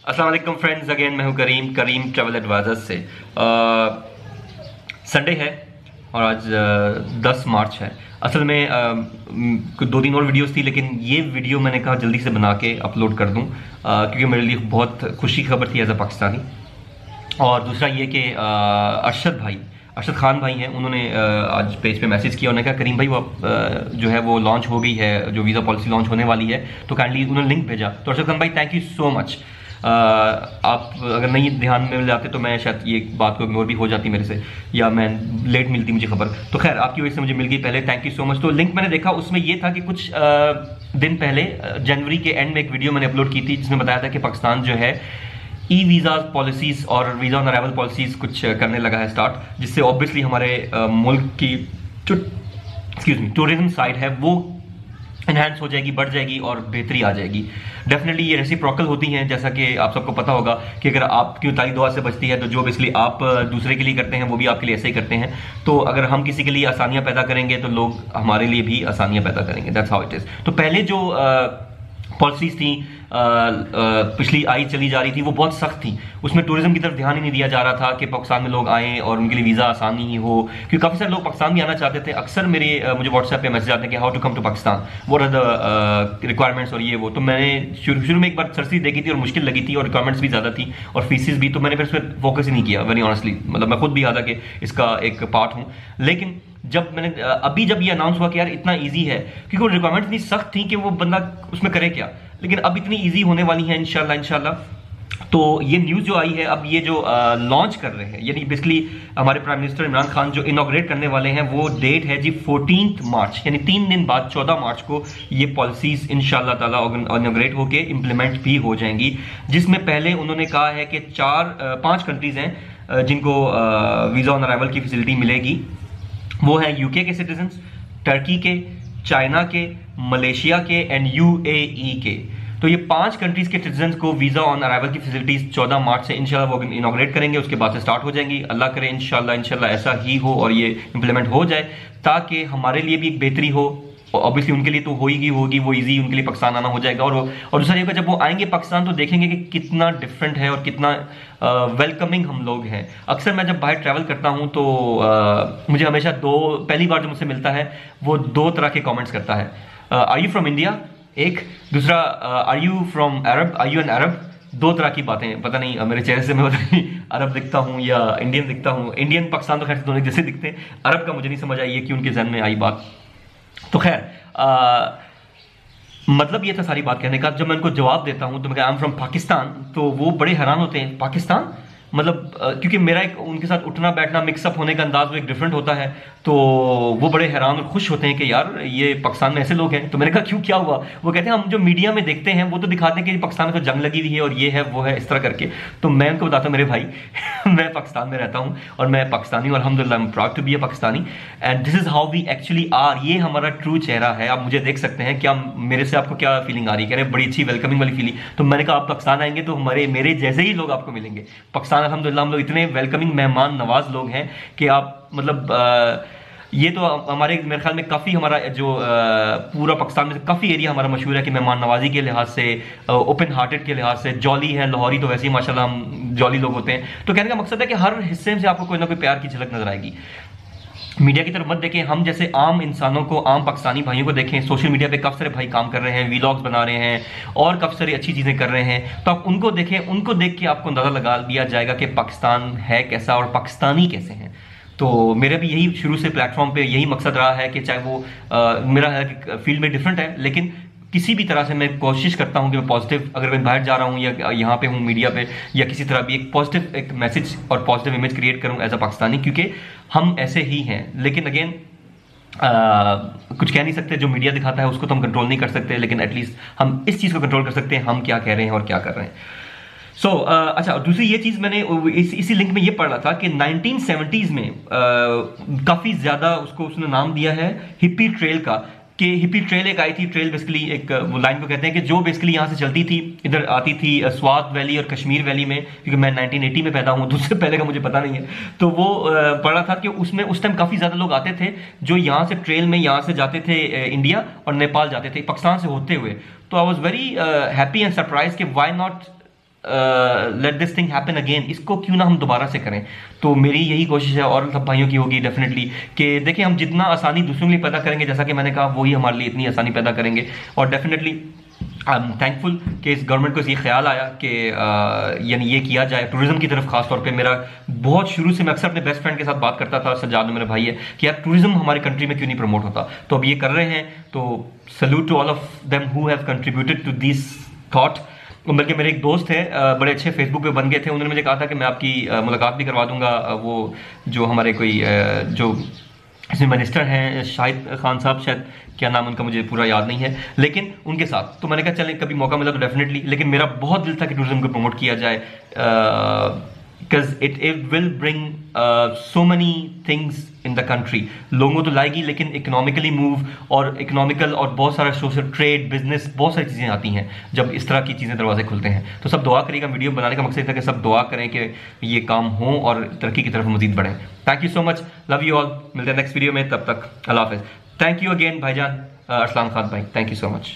अस्सलाम वालेकुम friends, again मैं हूं करीम ट्रैवल एडवाइजर से। संडे है और आज 10 मार्च है। असल में 2-3 और वीडियोस थी, लेकिन ये वीडियो मैंने कहा जल्दी से बना के अपलोड कर दूं क्योंकि मेरे लिए बहुत खुशी खबर थी एज अ पाकिस्तानी। और दूसरा ये कि अरशद खान भाई हैं, उन्होंने आज पेज पे मैसेज किया। उन्होंने कहा करीम भाई वो जो है वो लॉन्च हो गई है, जो वीज़ा पॉलिसी लॉन्च होने वाली है, तो काइंडली उन्होंने लिंक भेजा। तो अरशद खान भाई थैंक यू सो मच। आप अगर नहीं ध्यान में मिल जाते तो मैं शायद ये बात को इग्नोर भी हो जाती मेरे से, या मैं लेट मिलती मुझे खबर। तो खैर आपकी वजह से मुझे मिल गई पहले, थैंक यू सो मच। तो लिंक मैंने देखा, उसमें ये था कि कुछ दिन पहले जनवरी के एंड में एक वीडियो मैंने अपलोड की थी जिसमें बताया था कि पाकिस्तान जो है ई वीज़ा पॉलिसीज़ और वीज़ा ऑन अराइवल पॉलिसीज़ कुछ करने लगा है स्टार्ट, जिससे ऑब्वियसली हमारे मुल्क की जो टूरिज्म साइड है वो एनहांस हो जाएगी, बढ़ जाएगी और बेहतरी आ जाएगी। डेफिनेटली ये रेसिप्रोकल होती हैं, जैसा कि आप सबको पता होगा कि अगर आपकी ताली दुआ से बचती है तो जो बेसिकली आप दूसरे के लिए करते हैं वो भी आपके लिए ऐसे ही करते हैं। तो अगर हम किसी के लिए आसानियां पैदा करेंगे तो लोग हमारे लिए भी आसानियां पैदा करेंगे। That's how it is. तो पहले जो पॉलिसीज थी पिछली आई चली जा रही थी वो बहुत सख्त थी, उसमें टूरिज्म की तरफ ध्यान ही नहीं दिया जा रहा था कि पाकिस्तान में लोग आएँ और उनके लिए वीज़ा आसानी ही हो, क्योंकि काफ़ी सारे लोग पाकिस्तान भी आना चाहते थे। अक्सर मुझे व्हाट्सएप पे मैसेज आते हैं कि how to come to Pakistan, what are the requirements और ये वो। तो मैंने शुरू में एक बार सरसी देखी थी और मुश्किल लगी थी और रिक्वायरमेंट्स भी ज़्यादा थी और फीसिस भी, तो मैंने फिर उस पर फोकस ही नहीं किया वेरी ऑनेस्टली। मतलब मैं खुद भी याद है कि इसका एक पार्ट हूँ, लेकिन जब ये अनाउंस हुआ कि यार इतना ईजी है, क्योंकि वो रिक्वायरमेंट इतनी सख्त थी कि वो बंदा उसमें करे क्या, लेकिन अब इतनी ईजी होने वाली है इंशाल्लाह। तो ये न्यूज़ जो आई है, अब ये जो लॉन्च कर रहे हैं, यानी बेसिकली हमारे प्राइम मिनिस्टर इमरान खान जो इनॉग्रेट करने वाले हैं, वो डेट है जी 14 मार्च, यानी 3 दिन बाद 14 मार्च को ये पॉलिसीज इंशाल्लाह ताला इनॉग्रेट होके इम्प्लीमेंट भी हो जाएंगी। जिसमें पहले उन्होंने कहा है कि 5 कंट्रीज हैं जिनको वीज़ा ऑन अराइवल की फैसिलिटी मिलेगी। वो है यूके के सिटीजन्स, टर्की के, चाइना के, मलेशिया के एंड यूएई के। तो ये 5 कंट्रीज के सिटीजन्स को वीज़ा ऑन अराइवल की फैसिलिटीज 14 मार्च से इंशाल्लाह वो इनॉग्रेट करेंगे, उसके बाद से स्टार्ट हो जाएंगी। अल्लाह करे इंशाल्लाह ऐसा ही हो और ये इंप्लीमेंट हो जाए, ताकि हमारे लिए भी एक बेहतरी हो। ऑब्वियसली उनके लिए तो होगी, वो इजी उनके लिए पाकिस्तान आना हो जाएगा। और दूसरा ये, जब वो आएंगे पाकिस्तान तो देखेंगे कि कितना डिफरेंट है और कितना वेलकमिंग हम लोग हैं। अक्सर मैं जब बाहर ट्रैवल करता हूं तो मुझे हमेशा पहली बार जो मुझसे मिलता है वो 2 तरह के कमेंट्स करता है। आर यू फ्रॉम इंडिया, एक, दूसरा are you from Arab, are you an Arab. 2 तरह की बातें, पता नहीं मेरे चेहरे से मैं पता नहीं अरब दिखता हूँ या इंडियन दिखता हूँ। इंडियन पाकिस्तान तो खैर दोनों जैसे दिखते हैं, अरब का मुझे नहीं समझ आई है कि उनके जहन में आई बात। तो खैर मतलब ये था सारी बात कहने का। जब मैं उनको जवाब देता हूं तो मैं आई एम फ्रॉम पाकिस्तान, तो वो बड़े हैरान होते हैं, पाकिस्तान मतलब क्योंकि मेरा एक उनके साथ उठना बैठना मिक्सअप होने का अंदाज वो एक डिफरेंट होता है, तो वो बड़े हैरान और खुश होते हैं कि यार ये पाकिस्तान में ऐसे लोग हैं। तो मैंने कहा क्यों, क्या हुआ? वो कहते हैं हम जो मीडिया में देखते हैं वो तो दिखाते हैं कि पाकिस्तान में तो जंग लगी हुई है और ये है वो है, इस तरह करके। तो मैं उनको बताता हूँ मेरे भाई मैं पाकिस्तान में रहता हूँ और मैं पाकिस्तानी हूँ, अल्हम्दुलिल्लाह I am proud to be a Pakistani and this is how we actually are. ये हमारा ट्रू चेहरा है, आप मुझे देख सकते हैं। क्या मेरे से आपको क्या फीलिंग आ रही है? कह रहे बड़ी अच्छी वेलकमिंग वाली फीलिंग। तो मैंने कहा आप पाकिस्तान आएंगे तो मेरे जैसे ही लोग आपको मिलेंगे। पाकिस्तान अल्हम्दुलिल्लाह हम लोग इतने वेलकमिंग मेहमान नवाज लोग हैं कि आप मतलब ये तो हमारे मेरे ख्याल में काफ़ी हमारा जो पूरा पाकिस्तान में काफ़ी एरिया हमारा मशहूर है कि मेहमान नवाजी के लिहाज से, ओपन हार्टेड के लिहाज से, जॉली है। लाहौरी तो वैसे ही माशाल्लाह हम जॉली लोग होते हैं। तो कहने का मकसद है कि हर हिस्से से आपको कोई ना कोई प्यार की झलक नजर आएगी। मीडिया की तरफ मत देखें, हम जैसे आम इंसानों को, आम पाकिस्तानी भाइयों को देखें। सोशल मीडिया पे काफ़ी सारे भाई काम कर रहे हैं, वीलॉग्स बना रहे हैं और काफ़ी सारी अच्छी चीज़ें कर रहे हैं। तो आप उनको देखें, उनको देख के आपको अंदाज़ा लगा दिया जाएगा कि पाकिस्तान है कैसा और पाकिस्तानी कैसे हैं। तो मेरा भी यही शुरू से प्लेटफॉर्म पे यही मकसद रहा है कि चाहे वो मेरा फील्ड में डिफरेंट है, लेकिन किसी भी तरह से मैं कोशिश करता हूं कि मैं पॉजिटिव, अगर मैं बाहर जा रहा हूं या यहाँ पे हूँ मीडिया पे या किसी तरह भी, एक पॉजिटिव एक मैसेज और पॉजिटिव इमेज क्रिएट करूं एज अ पाकिस्तानी, क्योंकि हम ऐसे ही हैं। लेकिन अगेन कुछ कह नहीं सकते, जो मीडिया दिखाता है उसको तो हम कंट्रोल नहीं कर सकते, लेकिन एटलीस्ट हम इस चीज़ को कंट्रोल कर सकते हैं, हम क्या कह रहे हैं और क्या कर रहे हैं। अच्छा, दूसरी ये चीज़ मैंने इसी लिंक में ये पढ़ा था कि 1970s में काफ़ी ज़्यादा उसने नाम दिया है हिप्पी ट्रेल का, कि हिप्पी ट्रेल एक आई थी। ट्रेल बेसिकली एक वो लाइन को कहते हैं कि जो बेसिकली यहाँ से चलती थी, इधर आती थी स्वात वैली और कश्मीर वैली में, क्योंकि मैं 1980 में पैदा हूँ, दूसरे पहले का मुझे पता नहीं है। तो वो पढ़ा था कि उसमें उस टाइम काफ़ी ज़्यादा लोग आते थे जो यहाँ से ट्रेल में यहाँ से जाते थे इंडिया और नेपाल जाते थे पाकिस्तान से होते हुए। तो I was very happy and surprise कि why not let this thing happen again, इसको क्यों ना हम दोबारा से करें। तो मेरी यही कोशिश है और सब भाइयों की होगी डेफिनेटली कि देखिए हम जितना आसानी दूसरों के लिए पैदा करेंगे, जैसा कि मैंने कहा, वही हमारे लिए इतनी आसानी पैदा करेंगे। और डेफिनेटली आई एम थैंकफुल कि इस गवर्नमेंट को ये ख्याल आया कि यानी ये किया जाए टूरिज्म की तरफ। खास तौर पे मेरा बहुत शुरू से, मैं अक्सर अपने बेस्ट फ्रेंड के साथ बात करता था, सज्जाद मेरा भाई है, कि यार टूरिज्म हमारे कंट्री में क्यों नहीं प्रमोट होता। तो अब ये कर रहे हैं, तो salute to all of them who have contributed to this thought. बल्कि मेरे एक दोस्त है, बड़े अच्छे फेसबुक पे बन गए थे, उन्होंने मुझे कहा था कि मैं आपकी मुलाकात भी करवा दूंगा, वो जो हमारे कोई जो इसमें मिनिस्टर हैं शाहिद खान साहब, शायद क्या नाम उनका मुझे पूरा याद नहीं है, लेकिन उनके साथ। तो मैंने कहा चलें कभी मौका मिला तो डेफिनेटली, लेकिन मेरा बहुत दिल था कि टूरिज्म को प्रमोट किया जाए, because it will bring so many things in the country. लोगों को तो लाएगी, लेकिन इकोनॉमिकली मूव और इकोनॉमिकल और बहुत सारा सोशल ट्रेड बिजनेस, बहुत सारी चीज़ें आती हैं जब इस तरह की चीज़ें दरवाजे खुलते हैं। तो सब दुआ करिएगा, वीडियो बनाने का मकसद था कि सब दुआ करें कि ये काम हो और तरक्की की तरफ मजीद बढ़ें। Thank you so much, love you all, मिलते हैं नेक्स्ट वीडियो में, तब तक अल्लाह हाफिज़। थैंक यू अगेन भाईजान अरसलान खान भाई, थैंक यू सो मच।